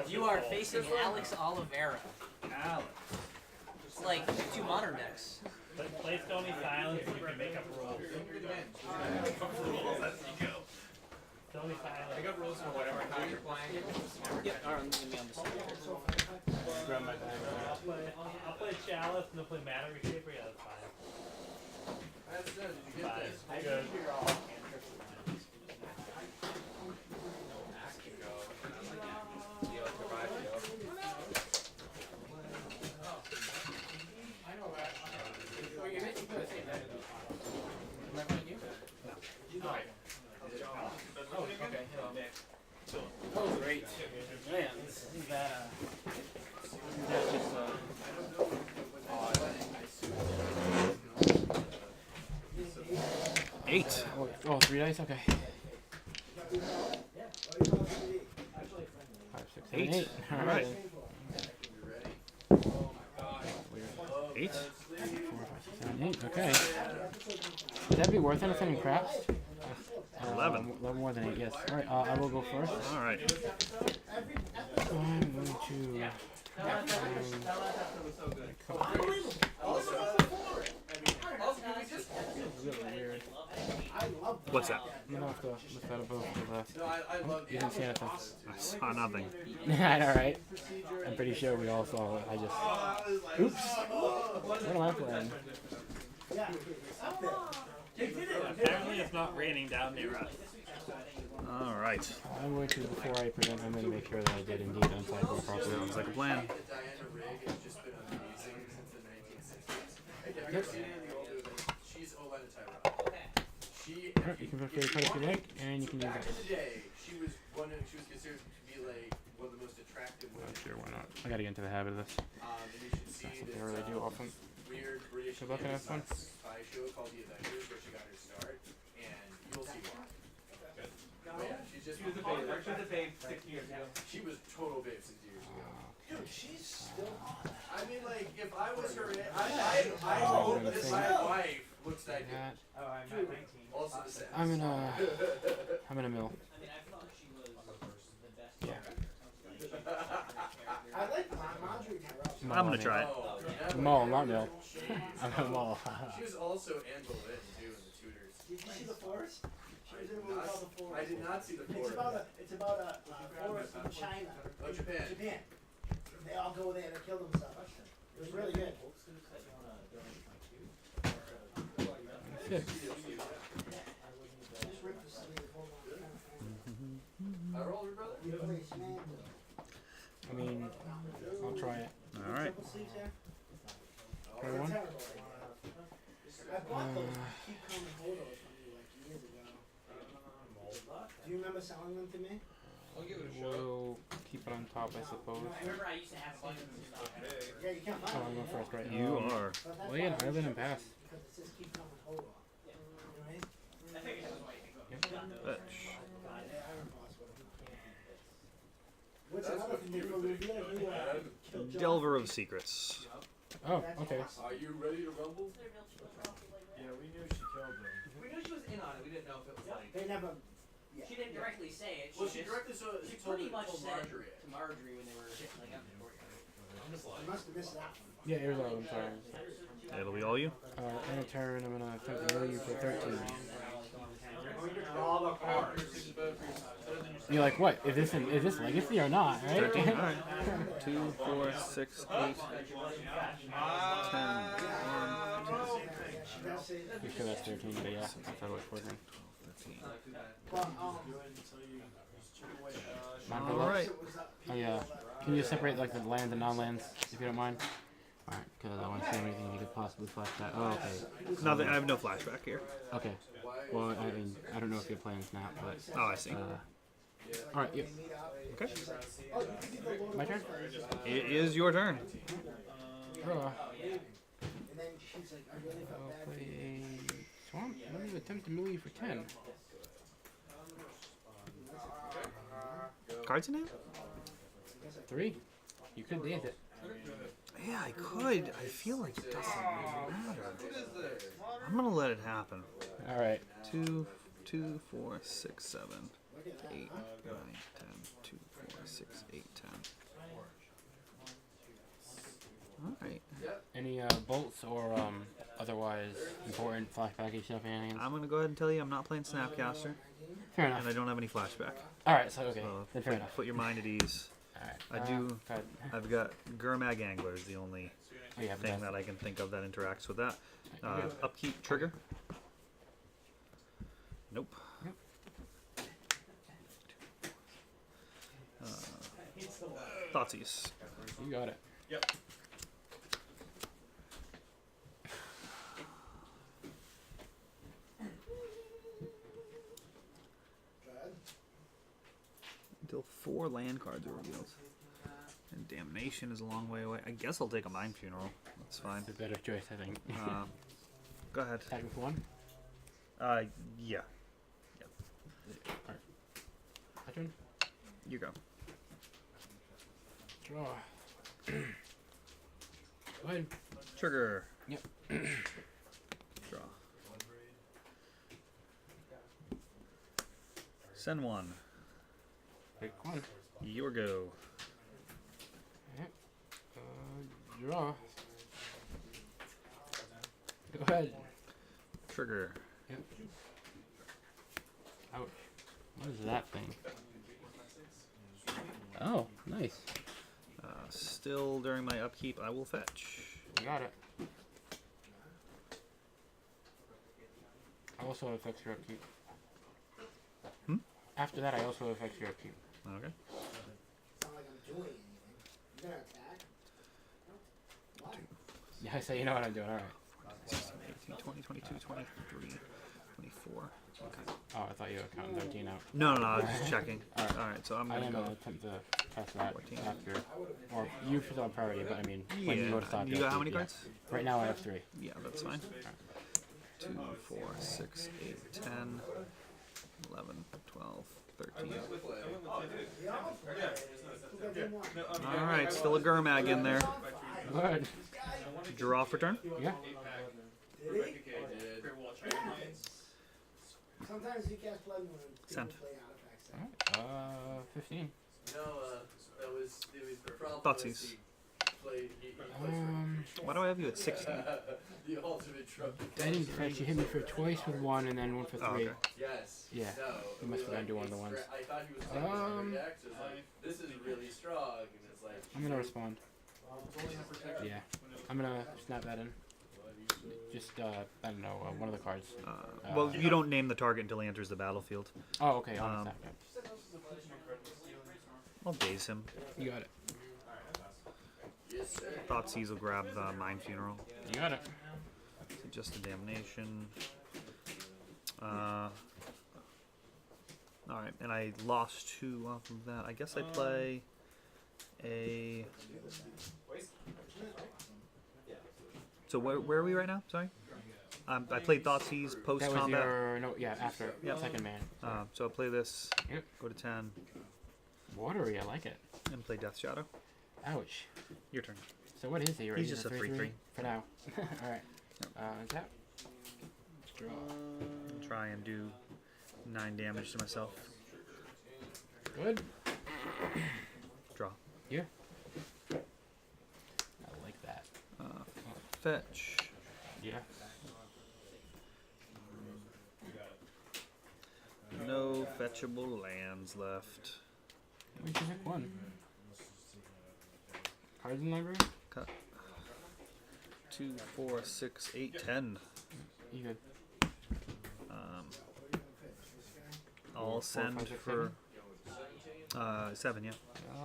You are facing Alex Oliveira. Alex. It's like 2 modern decks. Play Stony Silence and you can make up rules. Stony Silence. Make up rules for whatever card you're playing. Yep, alright, let me on the side. I'll play Chalice and they'll play Mana Reshaper. Yeah, that's fine. Did you get this? Good. Oh, great. Man, this is that, that's just, 8. Oh, 3 dice? Okay. 5, 6, 7, 8. Alright. 8. 4, 5, 6, 7, 8. Okay. Would that be worth anything in craps? 11. 11 more than 8, yes. Alright, I will go first. Alright. I'm going to... What's that? I'm gonna have to look that above to the left. No, I love You didn't see anything. I saw nothing. Alright. I'm pretty sure we all saw it. I just... Oops! What am I playing? Apparently it's not raining down near us. Alright. I'm going to, before I present, I'm going to make sure that I did indeed untitled properly. Sounds like a plan. Diana Rigg has just been amazing since the 1960s. Have you ever seen her in the older days? She's Untitled. Alright, you can feel free to cut if you like, and you can use Back it. in the day, she was considered to be like one of the most attractive women. Sure, why not? I gotta get into the habit of this. And you should see That's this something I really do often. weird British Good luck and have fun. spy show called The Avengers, where she got her start, and you'll see why. But yeah, she's just She was a babe. She was a babe 6 years ago. She was total babe 6 years ago. Dude, she's still hot. I mean, like, if I was her, I hope that my wife looks that good. That. Oh, I'm not 19. Also the same. I'm in a mill. Yeah. I like Marjorie Tyrell. I'm gonna try it. Mall, not mill. I'm in a mall. She was also Anne Boleyn, too, in The Tudors. Did you see The Forest? She was in a movie called The Forest. I did not see The It's Forest. about a forest in China. Oh, Japan. Japan. They all go there to kill themselves. It was really good. 6. Just ripped the sleeve. Hold on. I rolled her, brother. Replace man. I mean, I'll try it. Alright. Triple sleeves there? Try They're one? terrible. I bought those keep coming photos from you like years ago. Do you remember selling them to me? I'll give it a shot. We'll keep it on top, I suppose. I remember I used to have one. Yeah, you can't Oh, find I'm them. going first, right? You are. But that's Well, yeah, why- Ireland and pass. Because it says keep coming hold on. You know what I mean? I figured that was why you Fetch. What's another thing they will reveal if you kill John? Delver of Secrets. Oh, okay. Are you ready to rumble? Yeah, we knew she killed them. We knew she was in on it. We didn't know if it was like. They never. Yeah. She didn't directly say it. Well, she just, directly she told pretty much told said Marjorie. to Marjorie when they were like up in the courtyard. I must have missed that one. Yeah, here's all. I'm sorry. It'll be all you. In a turn, I'm gonna attempt to mill you for 13. All the cards. You're like, what? Is this legacy or not? Right? 13. Alright. 2, 4, 6, 8, 10, 1, You sure that's 13, but yeah. 14, 13. Alright. Oh yeah. Can you separate like the lands and non-lands, if you don't mind? Alright, because I want to see anything you could possibly flash that. Oh, okay. Nothing. I have no flashback here. Okay. Well, I mean, I don't know if your plan's not, but... Oh, I see. Alright, yep. Okay. My turn? It is your turn. Oh. And then she's like, I really felt I'll bad for play you. a swamp. Let me attempt to mill you for 10. Cards in hand? 3. You could dance it. Yeah, I could. I feel like it doesn't matter. I'm gonna let it happen. Alright. 2, 4, 6, 7. Look at that, 8, huh? 9, 10, 2, 4, 6, 8, 10. Alright. Any bolts or otherwise important flashback you stuff in your hands? I'm going to go ahead and tell you I'm not playing Snapcaster, Fair enough. and I don't have any flashback. Alright, so okay. So Then fair enough. put your mind at ease. Alright. I do. Go ahead. I've got Gurmag Angler is the only Oh, yeah, but thing that's- that I can think of that interacts with that. Good. Upkeep trigger. Nope. Yep. Thoughtseize. You got it. Go ahead. Until 4 land cards are revealed. And Damnation is a long way away. I guess I'll take a Mind Funeral. That's fine. It's a better choice, I think. Go ahead. Attacking for 1. Yeah. Alright. My turn. You go. Draw. Go ahead. Trigger. Yep. Draw. Send 1. Pick 1. Your go. Yep. Draw. Go ahead. Trigger. Yep. Ouch. What is that thing? Oh, nice. Still during my upkeep, I will fetch. You got it. I also affects your upkeep. Hmm? After that, I also affects your upkeep. Okay. It's not like I'm doing anything. You gonna attack? Why? Yeah, I say you know what I'm doing. Alright. 18, 20, 22, 23, 24. Okay. Oh, I thought you were counting 13 out. No, I was just checking. Alright, so I'm I gonna am go. gonna attempt to test that 14. after. Or you should on priority, but I mean, when you go to stop You your got how upkeep, many yeah. cards? Right now I have 3. Yeah, that's fine. 2, 4, 6, 8, 10, 11, 12, 13. Yeah, I'll play. Who got game one? Alright, still a Gurmag in there. Good. Draw for turn. Yeah. Did he? Sometimes you cast plug when Send. people play artifacts. Alright. 15. No, that was the problem. Thoughtseize. He played Why do I have you at 16? the ultimate truck. I didn't fetch. You hit me for twice with 1 and then 1 for 3. Oh, okay. Yes. Yeah. No. You must have gone to one of the ones. I thought he was taking his reacts. It's like, this is really strong, and it's like. I'm gonna respond. Yeah. I'm gonna snap that in. Just, I don't know, one of the cards. Well, you don't name the target until he enters the battlefield. Oh, okay, I'll snap that. I'll daze him. You got it. Yes, sir. Thoughtseize will grab the Mind Funeral. You got it. Just a Damnation. Alright, and I lost 2 off of that. I guess I play a... So where are we right now? Sorry? I played Thoughtseize That was post-combat. your, no, yeah, after. Yep. Second man. So I'll play this, Yep. go to 10, Watery, I like it. and play Death Shadow. Ouch. Your turn. So what is he? He's just a 3/3. For now. Alright. Tap. Draw. And try and do 9 damage to myself. Good. Draw. Yeah. I like that. Fetch. Yeah. No fetchable lands left. We can pick 1. Cards in library? Cut. 2, 4, 6, 8, 10. You good. I'll 4, send 5, 6, for 7, yeah.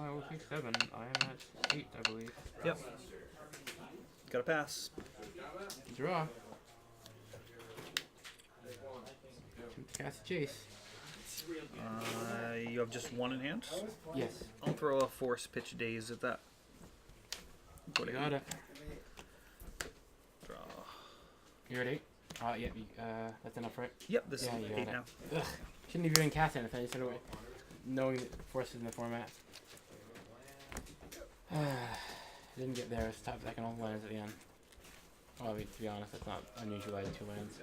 I will pick 7. I am at 8, I believe. Yep. Gotta pass. Draw. Cast Chase. You have just 1 in hand. Yes. I'll throw a Force Pitch Daze at that. You got it. Draw. You're at 8? Yeah, that's enough, right? Yep, this Yeah, is you got 8 it. now. Ugh. Shouldn't have even cast anything. Instead of knowing that forces in the format. Didn't get there. It's top second all lands at the end. Well, I mean, to be honest, that's not unusual. I had 2 lands.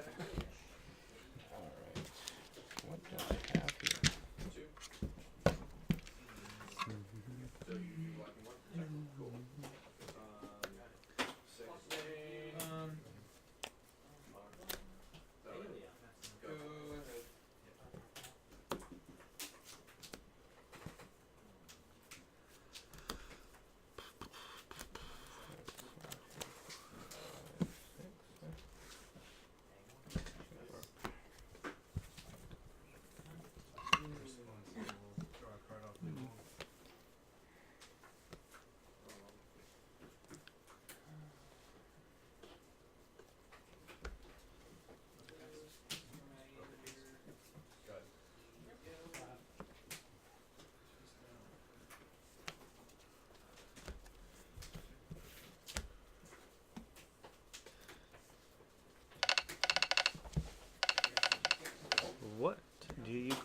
Alright. What do I have here?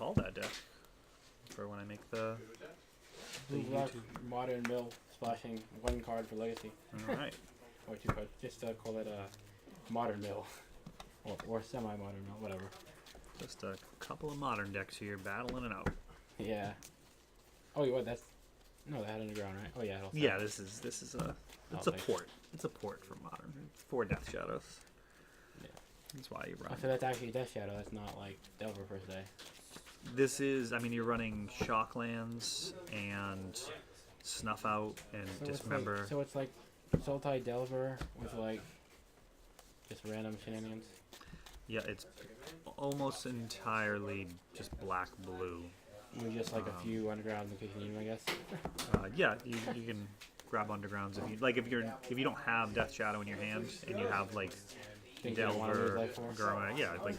install that deck for when I make the. Blue black YouTube. modern mill splashing 1 card for legacy. All right. Or 2 cards. Just call it a modern mill. Or semi-modern mill, whatever. Just a couple of modern decks here battling it out. Yeah. Oh, what? That's no, that had underground, right? Oh yeah. Yeah, this is a it's a nice. port. It's a port from modern. 4 Death Shadows. Yeah. That's why you run. Oh, so that's actually Death Shadow. That's not like Delver per se. This is, I mean, you're running Shocklands and Snuff Out and Dismember. So it's like Sultai Delver with like just random shenanigans. Yeah, it's almost entirely just black blue. With just like a few undergrounds in case you need them, I guess. Yeah, you can grab undergrounds if you like. If you don't have Death Shadow in your hand and you have like Things you don't want to lose Delver, life for. Gurma, yeah, like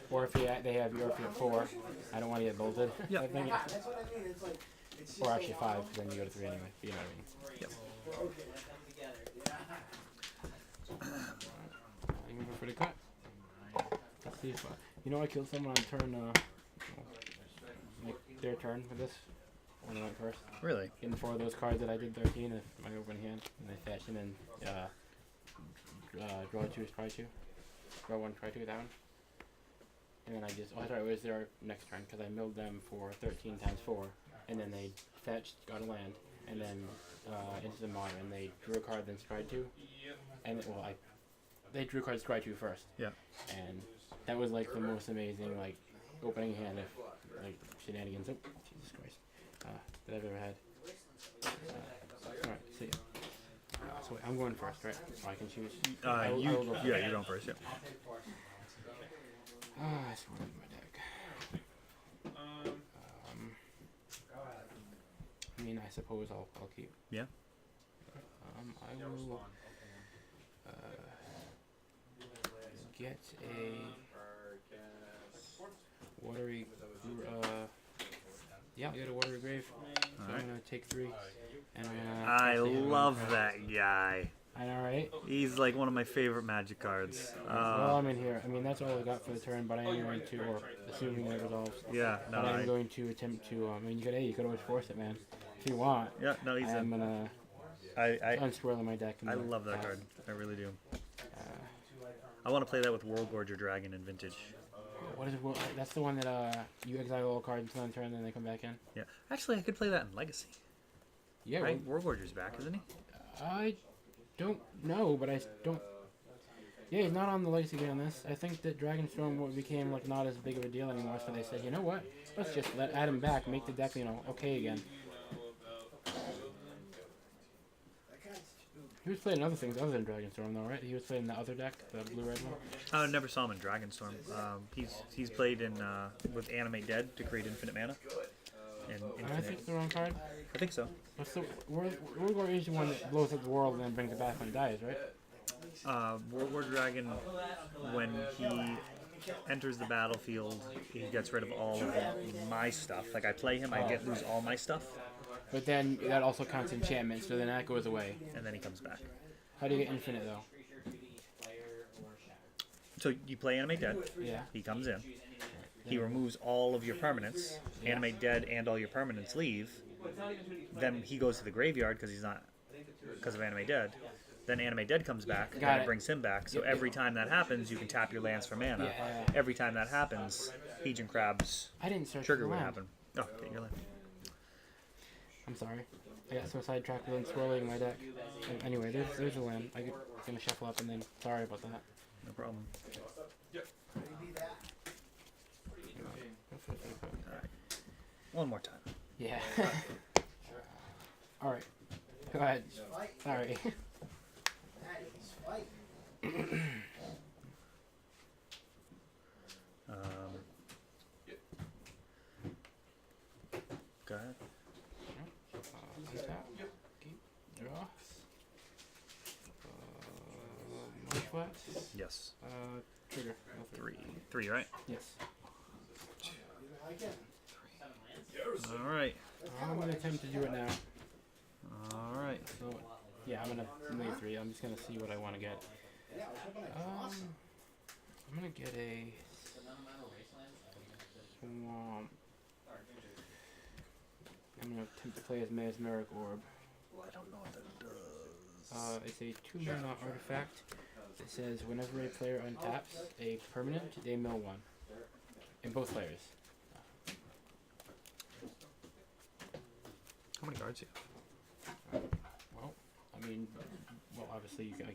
Or if they have your at 4, I don't want to get bolted. Yeah. I think. That's what I mean. It's like it's just Or actually like, 5, because then you go to 3 anyway. You know what I mean? Yep. You moving for the cut? Let's see if you know I killed someone on turn. Like their turn with this. When I went first. really. Getting 4 of those cards that I did 13 of my open hand, and I fetch and then draw 2 is try 2. Draw 1, try 2 with that one. And then I just, oh, sorry, it was their next turn because I milled them for 13 times 4, and then they fetched, got a land, and then into the modern, and they drew a card, then stride 2. And well, they drew cards stride 2 first. Yeah. And that was like the most amazing like opening hand of like shenanigans. Oh, Jesus Christ. That I've ever had. Alright, see ya. So wait, I'm going first, right? So I can choose. I will go first. Yeah, you're going first. Yeah. I swear my deck. I mean, I suppose I'll keep. Yeah. I will get a watery. Yeah, I'll get a watery grave. So Alright. I'm gonna take 3, and I'm gonna. I cast a hand love on- that guy. I know, right? He's like one of my favorite Magic cards. Well, I'm in here. I mean, that's all I got for the turn, but I am going to, or assuming that resolves. Yeah, no, But I'm going to attempt to. I mean, you could always force it, man, if you want. yeah, no, he's I'm gonna I unswirl my deck. I love that card. I really do. Uh, I want to play that with World Gorger Dragon in Vintage. what is it? Well, that's the one that you exile all cards until end turn, and then they come back in. Yeah, actually, I could play that in Legacy. Yeah, Right, World Gorger's back, isn't he? I don't know, but I don't. Yeah, he's not on the legacy game on this. I think that Dragonstorm became like not as big of a deal anymore, so they said, you know what? Let's just add him back, make the deck, okay again. He was playing other things other than Dragonstorm, though, right? He was playing the other deck, the blue-red one. I never saw him in Dragonstorm. He's played in with Animate Dead to create infinite mana. And I infinite. think it's the wrong card. I think so. What's the World is the one that blows up the world and then brings it back when it dies, right? World War Dragon, when he enters the battlefield, he gets rid of all of my stuff. Like I play him, I lose all my stuff, But then that also counts enchantment, so then that goes away. and then he comes back. How do you get infinite though? So you play Animate Dead. Yeah. He comes in. He removes all of your permanents. Animate Dead and all your permanents leave. Then he goes to the graveyard because of Animate Dead. Then Animate Dead comes back, and Got it it. brings him back. So every time that happens, you can tap your lands for mana. Yeah. Every time that happens, Legion Crab's I didn't search trigger for would land. happen. Oh, get your land. I'm sorry. I got so sidetracked with swirling my deck. Anyway, there's a land. I'm gonna shuffle up and then sorry about that. No problem. One more time. Yeah. Alright. Go ahead. Sorry. Go ahead. Untap. Keep. Draw. Multiplex. Yes. Trigger. No, 3, right? Yes. All right. I'm gonna attempt to do it now. All right. So, yeah, I'm gonna leave 3. I'm just gonna see what I want to get. I'm gonna get a swamp. gonna attempt to play as Mesmeric Orb. I don't know what that does. It's a 2-mana artifact. It says whenever a player untaps a permanent, they mill 1. In both players. How many cards do you have? Well, I mean, obviously you got.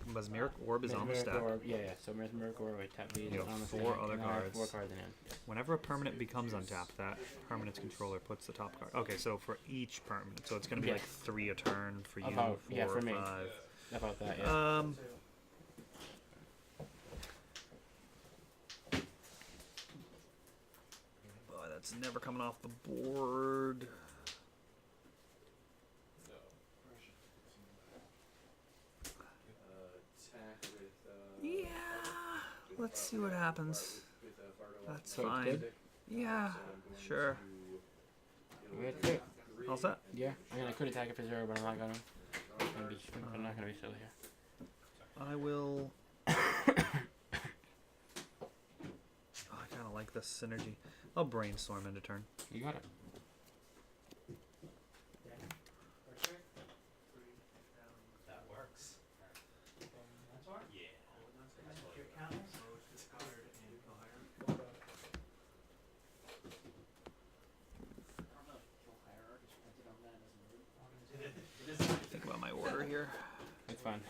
Mesmeric Orb is on the stack. Orb, yeah. So Mesmeric Orb, I tap these You have on the 4 stack, other and I have cards. 4 cards in hand. Whenever a permanent becomes untapped, that permanent's controller puts the top card. Okay, so for each permanent, so it's going to be Yeah. like 3 a turn for you, About- 4 yeah, or for me. 5. About that, yeah. Boy, that's never coming off the board. Attack with, Yeah, let's see what happens. with That's So it's fine. good? Yeah, sure. That's it. All set? Yeah. I mean, I could attack it for 0, but I'm not gonna. I'm not gonna be silly here. I will. Oh, I kind of like this synergy. I'll brainstorm into turn. You got it. That works. Yeah. Think about my order here. It's fine.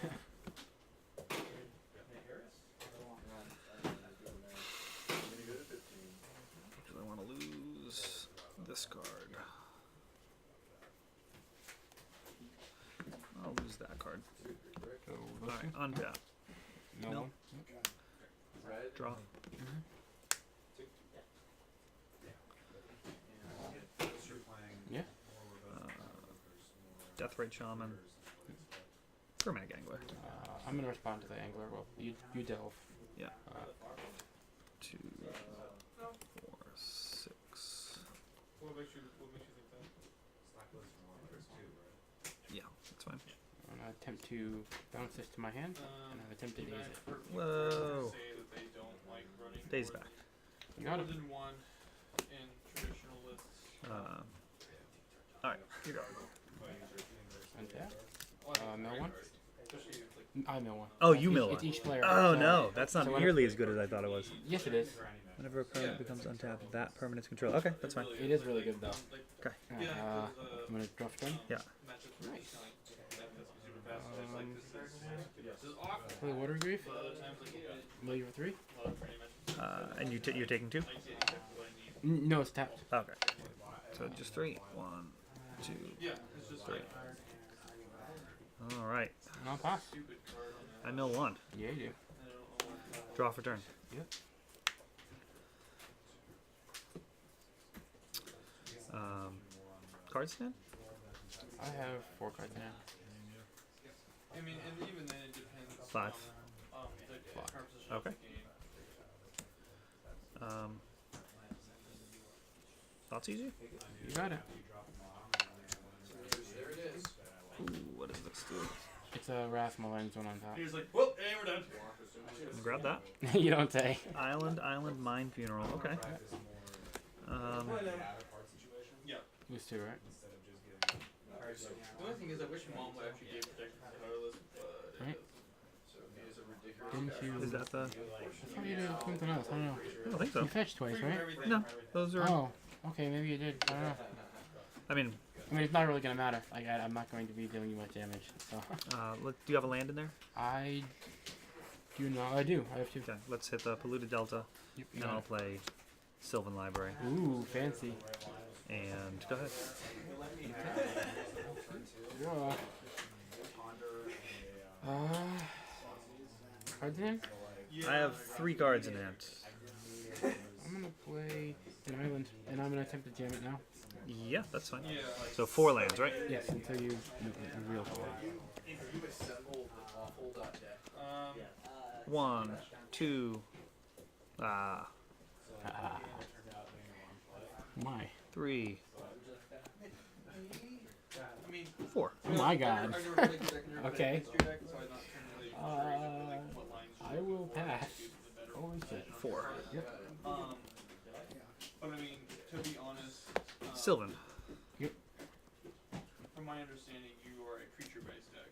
Do I want to lose this card? I'll lose that card. So, Alright, untap. no No. one. Draw. Yeah. Deathrite Shaman. Permanent Angler. I'm gonna respond to the angler. Well, you delve. Yeah. Uh, 2, 4, 6. What makes you think that? Yeah, that's fine. I'm gonna attempt to bounce this to my hand, and I've attempted to use it. Whoa. Say that they don't like running Days back. You got more it. than one in traditional lists. Alright, you go. Untap. Mill 1. I mill 1. Oh, you It's mill each- one. It's each player. Oh so- no, that's not so when nearly as good as I thought it was. Yes, it is. Whenever a permanent becomes untapped, that permanent's control. Okay, that's fine. It is really good though. Okay. I'm gonna draw for turn. Yeah. Nice. Play Water Grief. Mill you for 3. And you're taking 2? No, it's tapped. Okay. So just 3. 1, 2, 3. Alright. And I'll pass. I mill 1. Yeah, you do. Draw for turn. Yep. Cards then? I have 4 cards in hand. I mean, and even then it depends 5. on the composition Okay. of the game. Thoughts easy? You got it. There it is. Ooh, what does this do? It's a Wrath Malign one on top. He was like, well, hey, we're done. Grab that. You don't say. Island, Mine Funeral. Okay. Yeah. Lose 2, right? The only thing is, I wish Mom would actually gave protection to colorless, but Right. So he is a ridiculous Didn't guy. you? Is that the? I thought you did something else. I don't know. I don't think so. You fetched twice, right? No, those are. Oh, okay. Maybe you did. I don't know. I mean, I mean, it's not really gonna matter. Like, I'm not going to be dealing you much damage. So do you have a land in there? I do not. I do. I have 2. Okay, let's hit the Polluted Delta, Yep, you and got I'll play Sylvan Library. it. Ooh, fancy. And go ahead. Yeah. Cards in hand? I have 3 cards in hand. I'm gonna play an island, and I'm gonna attempt to jam it now. Yeah, that's fine. So 4 lands, right? Yes, until you reveal 4. You assemble the awful deck. 1, 2, My. 3, I mean, 4. Oh my god. I've never played the deck, never Okay. played the deck, so I'm not really sure exactly, like, what lines I will pass. Holy shit. 4. but I mean, to be honest, Sylvan. my understanding, you are a creature-based deck.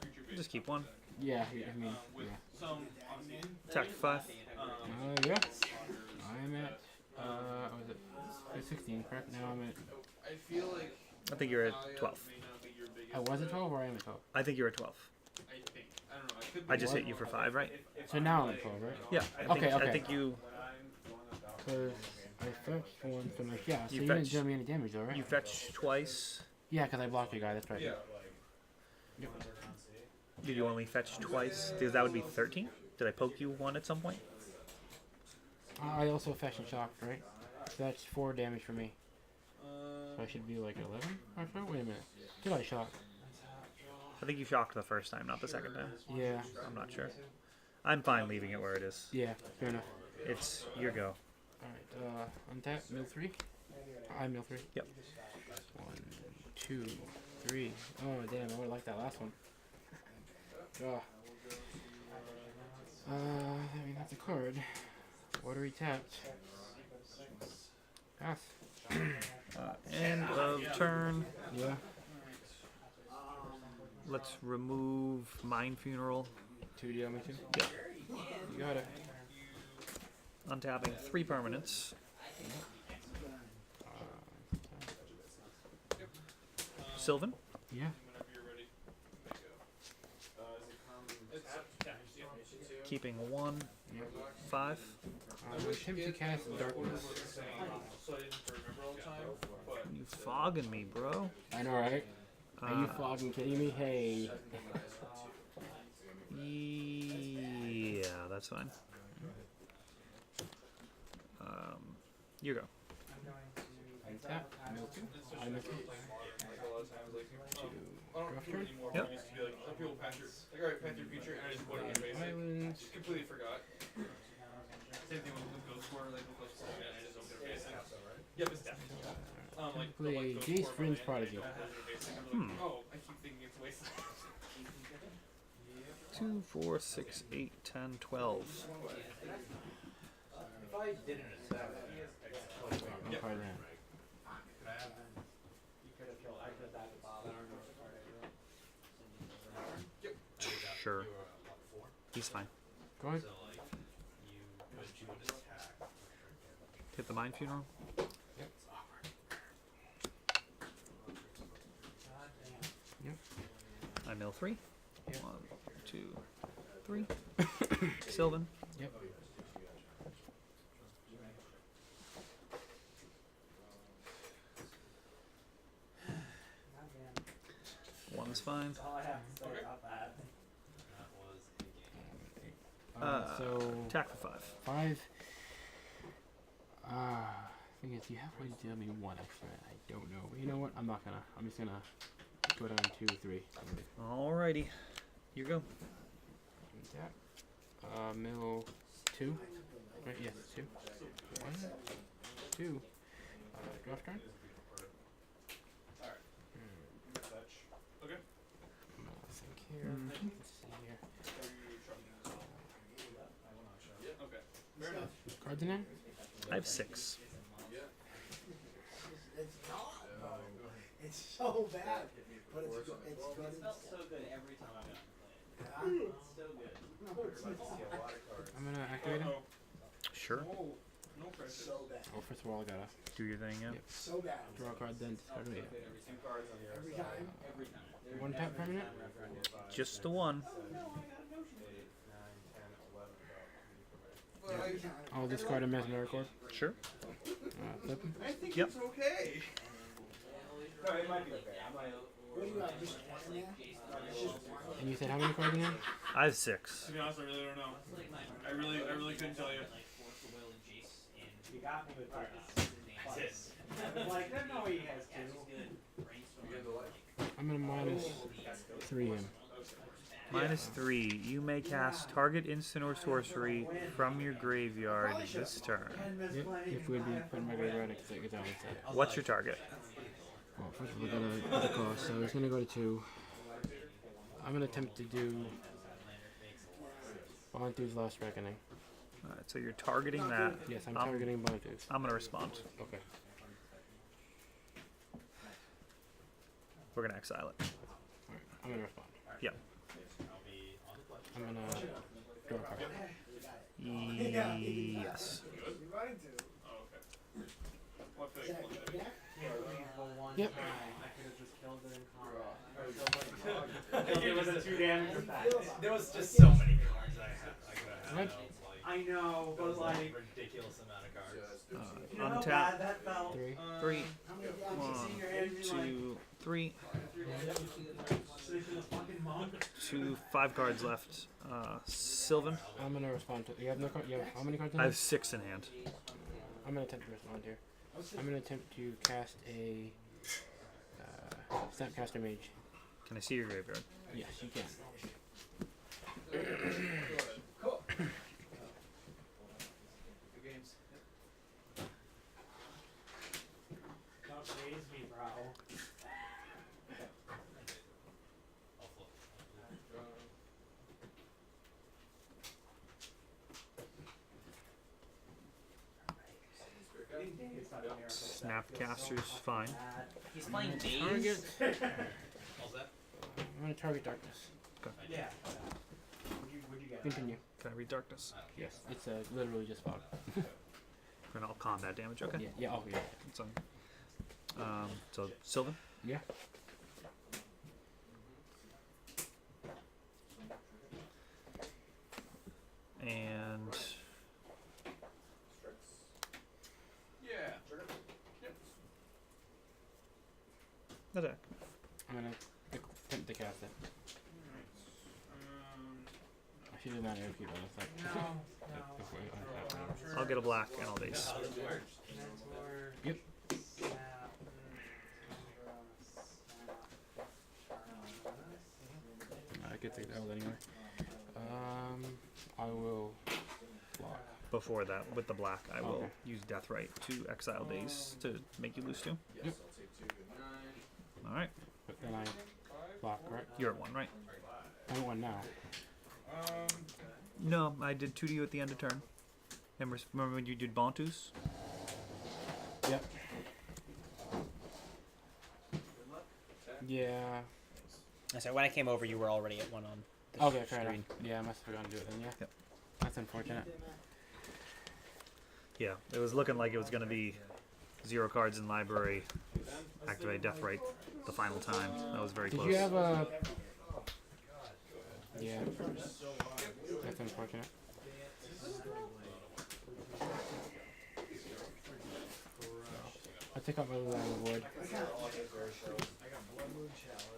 Creature-based Just keep one. deck. Yeah, I mean, With yeah. some obviously. Attack for 5. Yeah. I'm at, what was it? I was 16, correct? Now I'm at, I feel like I think you're at Gaia 12. may not be your biggest I was at deck. 12 or I am at 12? I think you're at 12. I think. I don't know. I could I be just wrong. hit you for 5, right? So now I'm at 12, right? Yeah. Okay, I okay. think you Because I fetched one, so I'm like, yeah, so You you didn't fetched- deal me any damage though, right? you fetched twice. Yeah, because I blocked your guy, that's right. Yeah. Did you only fetch twice? Because that would be 13. Did I poke you one at some point? I also fetched and shocked, right? So that's 4 damage for me. So I should be like 11 or so? Wait a minute. Did I shock? I think you shocked the first time, not the second time. Yeah. I'm not sure. I'm fine leaving it where it is. Yeah, fair enough. It's your go. Alright, untap, mill 3. I mill 3. Yep. 1, 2, 3. Oh, damn, I would like that last one. Oh. I mean, that's a card. Watery tapped. Pass. End of turn. Yeah. Let's remove Mind Funeral. 2 deal me too? Yeah. You got it. Untapping 3 permanents. Sylvan. Yeah. Whenever you're ready. Keeping 1. Yep. 5. Attempt to cast darkness. So I didn't remember all the time, but You fogging me, bro. I know, right? Are you fucking kidding me? Hey. Yeah, that's fine. You go. Untap, mill 2. I mill 2. like a lot of times, like I don't Draft do turn? it anymore. Yep. But it used to be like some people patch your like alright, patch your feature, and I just put it in basic. Islands. Just completely forgot. Same thing with Ghost War, like with Ghost War, and I just don't get a basic. Yep, it's definitely. Like the, Play like Ghost Jace War, Fringe but Prodigy. that has a basic. I'm like, oh, I keep thinking it's wasted. 2, 4, 6, 8, 10, 12. One card in. Sure. He's fine. Go ahead. Hit the Mind Funeral. Yep. I mill 3. Yep. 1, 2, 3. Sylvan. Yep. One's fine. So Attack for 5. 5. Thing is, you have ways to deal me 1 extra. I don't know. But you know what? I'm not gonna. I'm just gonna go down 2, 3. Alrighty. You go. Tap. Mill 2. Right? Yes, 2. 1, 2. Draft turn. Okay. I'm gonna think here. Let's see here. Okay. Fair enough. Cards in hand? I have 6. It's not. It's so bad, but it's good. It's good. so good every time I'm Yeah. It's so good. No, it's not. I'm gonna activate him. Sure. No pressure. So bad. Oh, first of all, I gotta Do your thing, yeah. Yep. So bad. draw a card, then discard it. Every time. Every time. 1 tap permanent? Just the one. Well, Every time. I'll discard a Mesmer Cord. Sure. Flip him. I think Yep. it's okay. What do you have? Just one in there? It's just one. And you said how many cards in hand? I have 6. To be honest, I really don't know. I really couldn't tell you. You got me with practice. Like, there's no way he has two. I'm gonna minus 3 him. -3. You may cast target instant or sorcery from your graveyard this turn. Yep. If we'd be putting my graveyard next to it, because I would say. What's your target? Well, first of all, we gotta the cost, so it's gonna go to 2. I'm gonna attempt to do Bontu's Last Reckoning. Alright, so you're targeting that. Yes, I'm targeting Bontu's. I'm gonna respond. Okay. We're gonna exile it. Alright, I'm gonna respond. Yeah. I'm gonna draw a card. Yes. You're running to. Oh, okay. What Is thing? that What a thing? deck? Yep. I could have just killed it in combat. Killed it with a 2 damage effect. There was just so many cards I could have had. What? That was like, I know, there was but like like, ridiculous amount of cards. you know how Untap. bad that felt? 3. 3. How many decks? You see your hand and you're like, 2, 3. sleeping the fucking monk. 2, 5 cards left. Sylvan. I'm gonna respond to. You have no card. You have how many cards in I have hand? 6 in hand. I'm gonna attempt to respond here. I'm gonna attempt to cast a Snapcaster Mage. Can I see your graveyard? Yes, you can. Cool. Good games. Don't raise me, bro. Snapcaster's fine. He's playing Target. What's that? I'm gonna target darkness. Yeah. Would you get? Continue. Can I read darkness? Yes, it's literally just fog. And all combat damage. Okay. Yeah. Yeah. Oh yeah. It's on. So Sylvan. Yeah. And Yeah. attack. I'm gonna attempt to cast it. I should have done air keep on this side. Before you untap. I'll get a black and I'll base. Yep. I could take that out anyway. I will block. Before that, with the black, I will Okay. use Deathrite to exile days to make you lose 2. Yes, Yep. I'll take 2 and 9. All right. But then I block, right? You're at 1, right? I'm at 1 now. No, I did 2 to you at the end of turn. And remember when you did Bontus? Yep. Yeah. So when I came over, you were already at 1 on the Okay, fair screen. enough. Yeah, I must have forgotten to do it then, yeah. Yep. That's unfortunate. Yeah, it was looking like it was going to be 0 cards in library, activate Deathrite the final time. That was very Did close. you have a... Yeah. That's unfortunate. I'll take out my little void.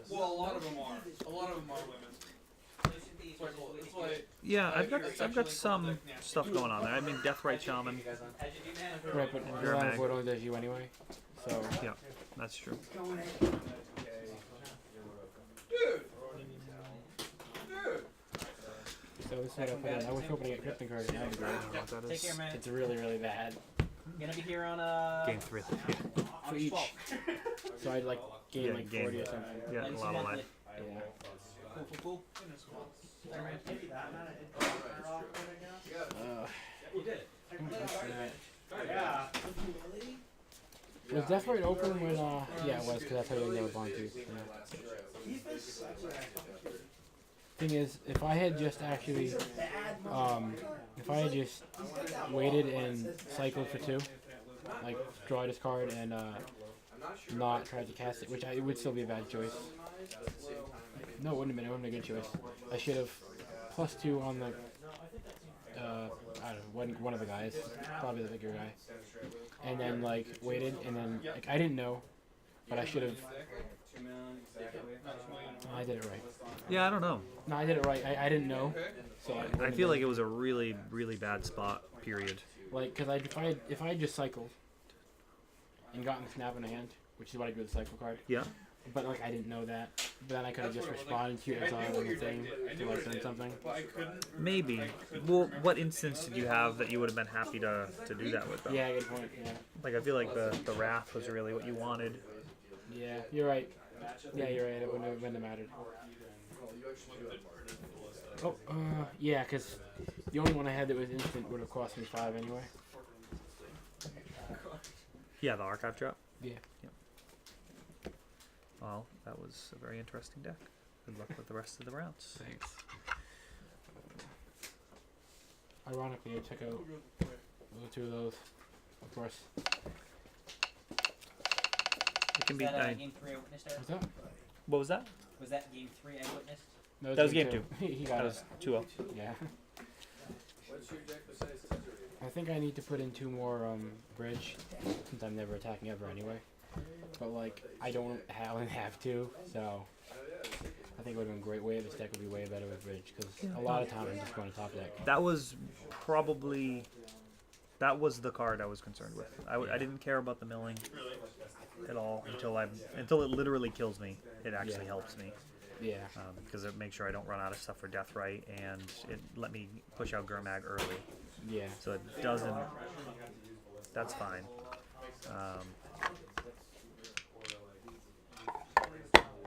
Well, a lot of them are. A lot of them are women. It's like Yeah, I've got some stuff going on there. I mean, Deathrite Shaman. Right, but You're a your mag. void only does you anyway. So, Yeah, that's true. Going in. Dude! so this is what I put in. I was hoping to get Krypton card in I don't know what that Take care, is. man. It's really, really bad. Gonna be here on Game 3. For each. So I'd like gain Yeah, like gain. 40 or something. Yeah, a lot of life. Yeah. Cool. Maybe that amount of hit points are off it, I guess. you did it. Yeah. Was Deathrite open when, yeah, it was, because that's how you never bond to. Yeah. Keep this such a Thing is, if I had just actually, if I had just waited and cycled for 2, like draw this card and not tried to cast it, which it would still be a bad choice. No, it wouldn't have been. It wouldn't have been a good choice. I should have +2 on the, I don't know, one of the guys, probably the bigger guy, and then like waited, and then like I didn't know, but I should have. I did it right. Yeah, I don't know. No, I did it right. I didn't know, so I feel like it was a really, really bad spot, period. like because if I had just cycled and gotten the snap in the hand, which is what I do with the cycle card, Yeah. but like I didn't know that, but then I could have just responded to your exile on the thing to like send something. But I couldn't. Maybe. Well, what instance did you have that you would have been happy to do that with, though? Yeah, good point. Yeah, Like, I feel like the Wrath was really what you wanted. yeah, you're right. Yeah, you're right. It wouldn't have mattered. Oh, yeah, because the only one I had that was instant would have cost me 5 anyway. Yeah, the Archive drop. Yeah. Well, that was a very interesting deck. Good luck with the rest of the rounds. Thanks. Ironically, I took out the two of those, of course. It can be. game 3 I witnessed there? What's that? What was that? Was that game 3 I witnessed? No, That was game 2. He got That it. was 2-0. Yeah. What's your deck besides Tezzeret? I think I need to put in 2 more bridge, since I'm never attacking ever anyway. But like, I don't only have 2, so I think it would have been a great way. This deck would be way better with bridge, because a lot of times I'm just going to top deck. That was probably. That was the card I was concerned with. I didn't care about the milling at all until it literally kills me. It actually helps me. Yeah. Because it makes sure I don't run out of stuff for Deathrite, and it let me push out Gurmag early. Yeah. So it doesn't. That's fine.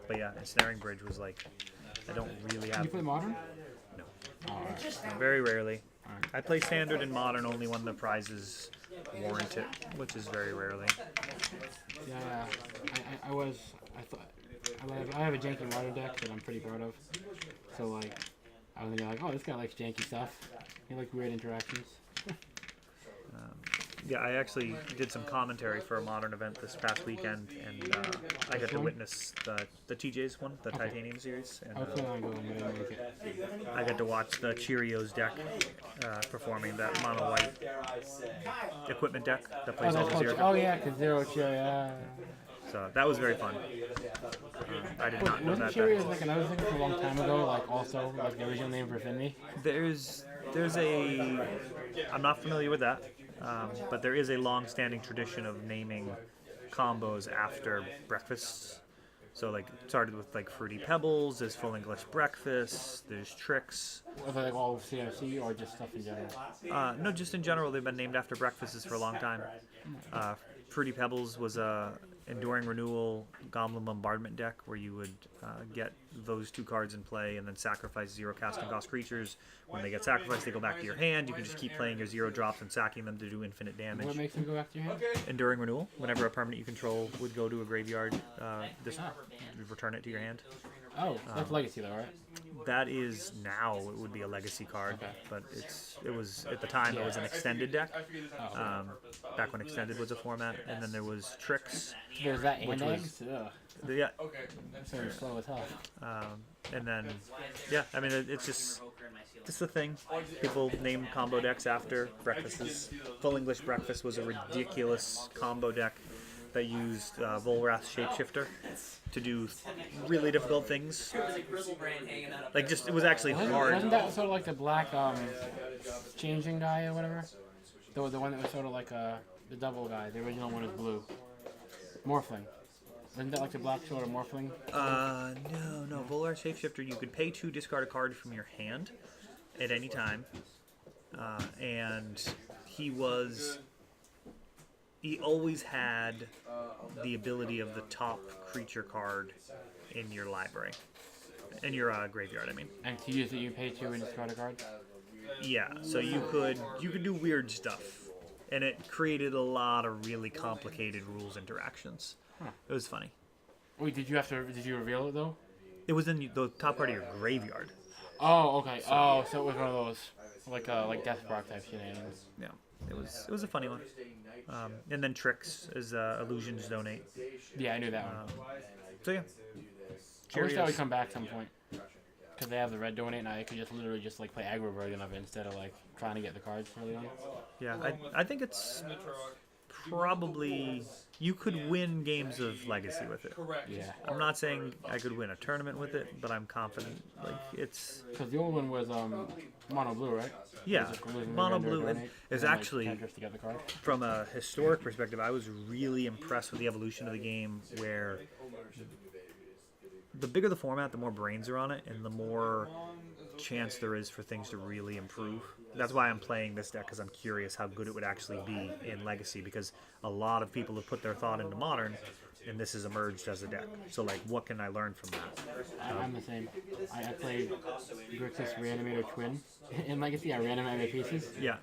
But yeah, Ensnaring Bridge was like, I don't really Can have. you play modern? No. Oh, alright. Very rarely. Alright. I play Standard and Modern only when the prizes warrant it, which is very rarely. Yeah, I have a janky modern deck that I'm pretty proud of. So like, I was thinking like, oh, this guy likes janky stuff. He likes weird interactions. Yeah, I actually did some commentary for a Modern event this past weekend, and I got to witness the TJ's one, the Titanium series, and I was planning on going, but I didn't make it. I got to watch the Cheerios deck performing that mono white equipment deck that plays all the zero. Oh yeah, because Zero Cheer, yeah. So that was very fun. I did not know Wasn't that. Cheerios like another thing from a long time ago, like also like the original name for Finley? There's a. I'm not familiar with that, but there is a long-standing tradition of naming combos after breakfasts. So like it started with like Fruity Pebbles, there's Full English Breakfast, there's Tricks. Was it like all of CFC or just stuff in general? No, just in general, they've been named after breakfasts for a long time. Fruity Pebbles was a Enduring Renewal Goblin Bombardment deck where you would get those 2 cards in play and then sacrifice 0 casting cost creatures. When they get sacrificed, they go back to your hand. You can just keep playing your 0 drops and sacking them to do infinite damage. What makes them go back to your hand? Enduring Renewal. Whenever a permanent you control would go to a graveyard, just return it to your hand. Oh, that's Legacy though, right? That is now it would be a legacy card, but it was at the time it was an extended deck. Back when extended was a format, and then there was Tricks. There's that Which and was- eggs? Ugh. Yeah, That's very slow as hell. and then yeah, I mean it's just the thing. People name combo decks after breakfasts. Full English Breakfast was a ridiculous combo deck that used Volrath Shapeshifter to do really difficult things. Like just it was actually hard. Wasn't that sort of like the black changing guy or whatever? The one that was sort of like the double guy. The original one is blue. Morphling. Isn't that like the black sort of Morphling? No. Volrath Shapeshifter, you could pay 2, discard a card from your hand at any time. And he always had the ability of the top creature card in your library. In your graveyard, I mean. And to use it, you pay 2 and discard a card? Yeah, so you could do weird stuff. And it created a lot of really complicated rules interactions. Huh. It was funny. Wait, did you reveal it though? It was in the top part of your graveyard. Oh, okay. So it was one of those like Death Rock type shenanigans. Yeah, it was a funny one. And then Tricks is Illusions Donate. Yeah, I knew that one. So yeah. I wish that would Cheerios. come back at some point. Because they have the red donate, and I could just literally just like play aggro version of it instead of like trying to get the cards early on. Yeah, I think it's probably you could win games of Legacy with it. Correct. Yeah. I'm not saying I could win a tournament with it, but I'm confident. Like it's Because the old one was mono blue, right? yeah, Just losing the mono render blue donate, is and then, actually like, just to get the card. from a historic perspective. I was really impressed with the evolution of the game, where the bigger the format, the more brains are on it, and the more chance there is for things to really improve. That's why I'm playing this deck, because I'm curious how good it would actually be in Legacy, because a lot of people have put their thought into Modern, and this has emerged as a deck. So, like, what can I learn from that? I'm the same. I played Grixis Reanimator Twin in Legacy. I reanimate my pieces. Yeah.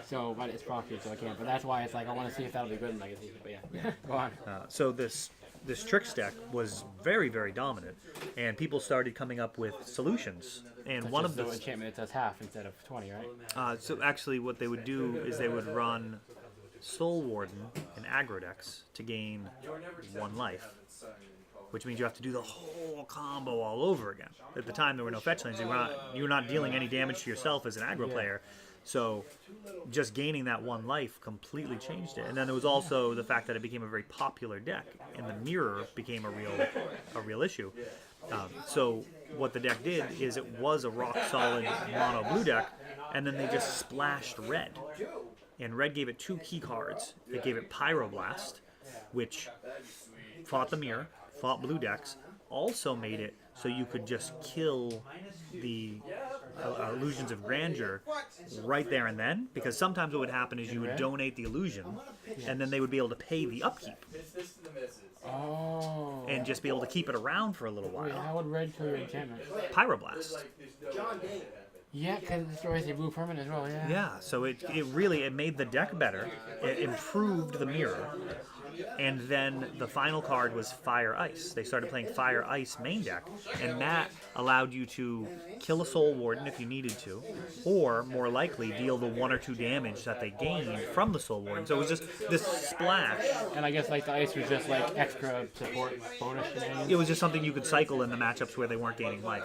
So, but it's proxied, so I can't. But that's why it's like I want to see if that'll be good in Legacy. But yeah, go on. So this this tricks deck was very, very dominant, and people started coming up with solutions. And That's one just of the the enchantment that does half instead of 20, right? so actually, what they would do is they would run Soul Warden and aggro decks to gain 1 life, which means you have to do the whole combo all over again. At the time, there were no fetch lands. You were not dealing any damage to yourself as an aggro player, so just gaining that 1 life completely changed it. And then there was also the fact that it became a very popular deck, and the mirror became a real issue. So what the deck did is it was a rock solid mono blue deck, and then they just splashed red. And red gave it 2 key cards. It gave it Pyroblast, which fought the mirror, fought blue decks, also made it so you could just kill the illusions of grandeur right there and then, because sometimes what would happen is you would donate the illusion, and then they would be able to pay the upkeep. Oh. And just be able to keep it around for a little Wait, while. how would red kill your enchantment? Pyroblast. Yeah, because it destroys the blue permanent as well, yeah. Yeah, so it really made the deck better. It improved the mirror. And then the final card was Fire Ice. They started playing Fire Ice main deck, and that allowed you to kill a Soul Warden if you needed to, or more likely deal the 1 or 2 damage that they gained from the Soul Warden. So it was just this splash. And I guess like the ice was just like extra support bonus. It was just something you could cycle in the matchups where they weren't gaining life.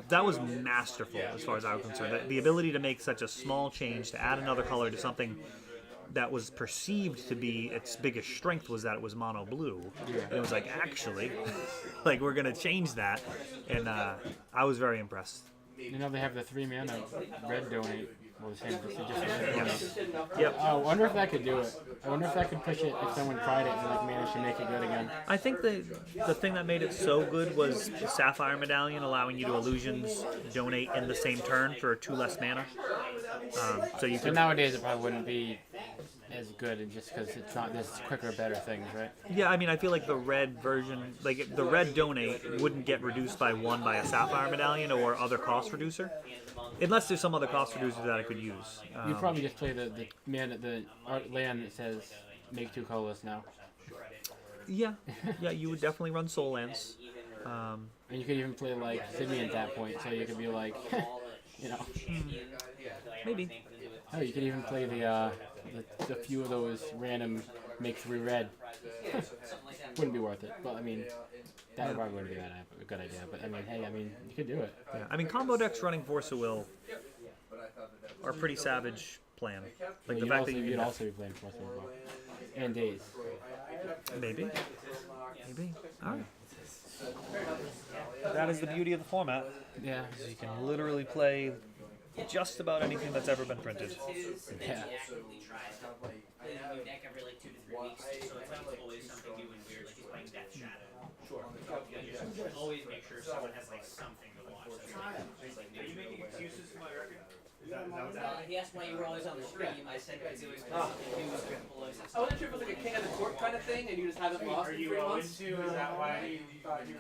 That was masterful as far as I was concerned. The ability to make such a small change, to add another color to something that was perceived to be its biggest strength was that it was mono blue. And it was like, actually, like, we're going to change that. And I was very impressed. You know they have the 3 mana red donate. Well, the same, just Yep. I wonder if that could do it. I wonder if that could push it if someone tried it and like managed to make it good again. I think the thing that made it so good was the Sapphire Medallion, allowing you to illusions donate in the same turn for 2 less mana. So you So could. nowadays it probably wouldn't be as good, and just because it's not this quicker, better things, right? Yeah, I mean, I feel like the red version, like the red donate, wouldn't get reduced by 1 by a Sapphire Medallion or other cost reducer, unless there's some other cost reducer that I could use. You probably just play the land that says make 2 colorless now. Yeah, you would definitely run Soul Lands. And you could even play like Sydney at that point, so you could be like, you know. Maybe. Oh, you could even play the few of those random make 3 red. Wouldn't be worth it, but I mean, that probably wouldn't be a good idea. But I mean, hey, I mean, you could do it. Yeah, I mean, combo decks running Force of Will are a pretty savage plan. Like the fact that you'd you also be playing Force as well, and Days. maybe. All right. That is the beauty of the format. Yeah. You can literally play just about anything that's ever been printed. Yeah. Deck every like 2 to 3 weeks, so it's like always something new and weird. Like he's playing Death Shadow. Sure. Always make sure someone has like something to watch. Are you making excuses for my record? Is that what's He asked why you were always on the stream. I said because he always plays something new and people always have I wasn't sure if it was like a king of the court kind of thing, and you just haven't lost Are in you 3 owing months. to? Is that why you thought you